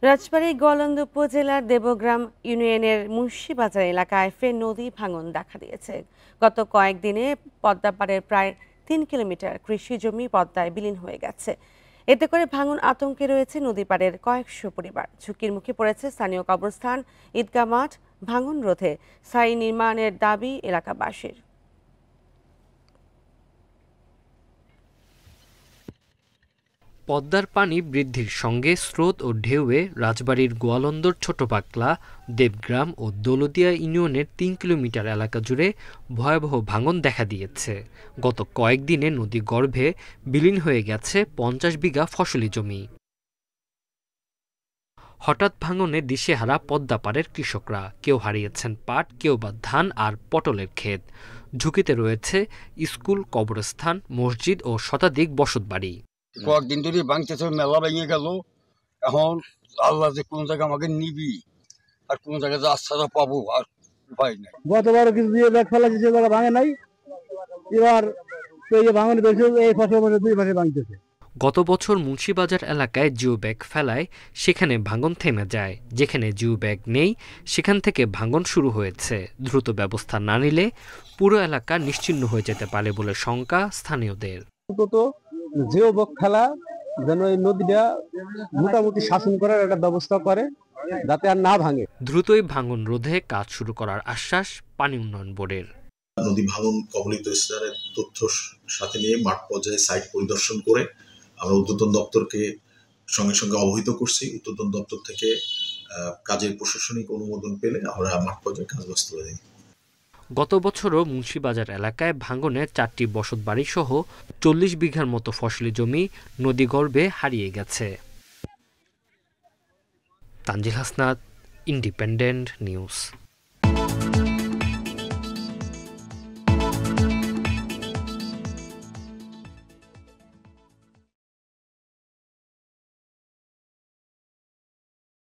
রাজবাড়ী গোয়ালন্দ উপজেলার দেবগ্রাম ইউনিয়নের মুন্সিবাজার এলাকায় ফের নদী ভাঙন দেখা দিয়েছে। গত কয়েকদিনে পদ্মাপাড়ের প্রায় ৩ কিলোমিটার কৃষি জমি পদ্মায় বিলীন হয়ে গেছে। এতে করে ভাঙন আতঙ্কে রয়েছে নদীপাড়ের কয়েকশো পরিবার। ঝুঁকির মুখে পড়েছে স্থানীয় কবরস্থান, ঈদগাহ মাঠ। ভাঙন রোধে স্থায়ী নির্মাণের দাবি এলাকাবাসীর। পদ্মার পানি বৃদ্ধির সঙ্গে স্রোত ও ঢেউয়ে রাজবাড়ীর গোয়ালন্দর ছোট পাকলা, দেবগ্রাম ও দৌলতদিয়া ইউনিয়নের ৩ কিলোমিটার এলাকা জুড়ে ভয়াবহ ভাঙন দেখা দিয়েছে। গত কয়েকদিনে নদী গর্ভে বিলীন হয়ে গেছে ৫০ বিঘা ফসলি জমি। হঠাৎ ভাঙনে দিশেহারা পদ্মাপাড়ের কৃষকরা। কেউ হারিয়েছেন পাট, কেউ বা ধান আর পটলের ক্ষেত। ঝুঁকিতে রয়েছে স্কুল, কবরস্থান, মসজিদ ও শতাধিক বসতবাড়ি। কয়েকদিন ধরে ভাঙতেছে, মেলা ভেঙে গেল। এখন আল্লাহ যে কোন জায়গায় আমাকে নিবি আর কোন জায়গায় যে আশ্রয় পাবো আর উপায় নাই। গতবার কিছু দিয়ে ব্যাগ ফেলাচ্ছে, যে জায়গা ভাঙে নাই, এবার ভাঙন পেয়েছে, এই ফসল দুই পাশে ভাঙতেছে। গত বছর মুন্সিবাজার এলাকায় জিও ব্যাগ ফেলায় সেখানে ভাঙন থেমে যায়। যেখানে জিও ব্যাগ নেই সেখান থেকে ভাঙন শুরু হয়েছে। দ্রুত ব্যবস্থা না নিলে পুরো এলাকা নিশ্চিহ্ন হয়ে যেতে পারে বলে শঙ্কা স্থানীয়দের। জিও ব্যাগ ফেলা যেন এই নদীটা মোটামুটি শাসন করার একটা ব্যবস্থা করে, যাতে আর না ভাঙে। দ্রুতই ভাঙন রোধে কাজ শুরু করার আশ্বাস পানি উন্নয়ন বোর্ডের। নদী ভাঙন কবলিত স্থানের তথ্য সাথে নিয়ে মাঠ পর্যায়ে সাইট পরিদর্শন করে আমরা ঊর্ধ্বতন দপ্তরকে সঙ্গে সঙ্গে অবহিত করছি। ঊর্ধ্বতন দপ্তর থেকে কাজের প্রশাসনিক অনুমোদন পেলে আমরা মাঠ পর্যায়ে কাজ বাস্তবায়ন করি। গত বছরও মুন্সিবাজার এলাকায় ভাঙনে ৪টি বসতবাড়ি সহ ৪০ বিঘার মতো ফসলি জমি নদীগর্ভে হারিয়ে গেছে। Tanzil Hasnat, independent news.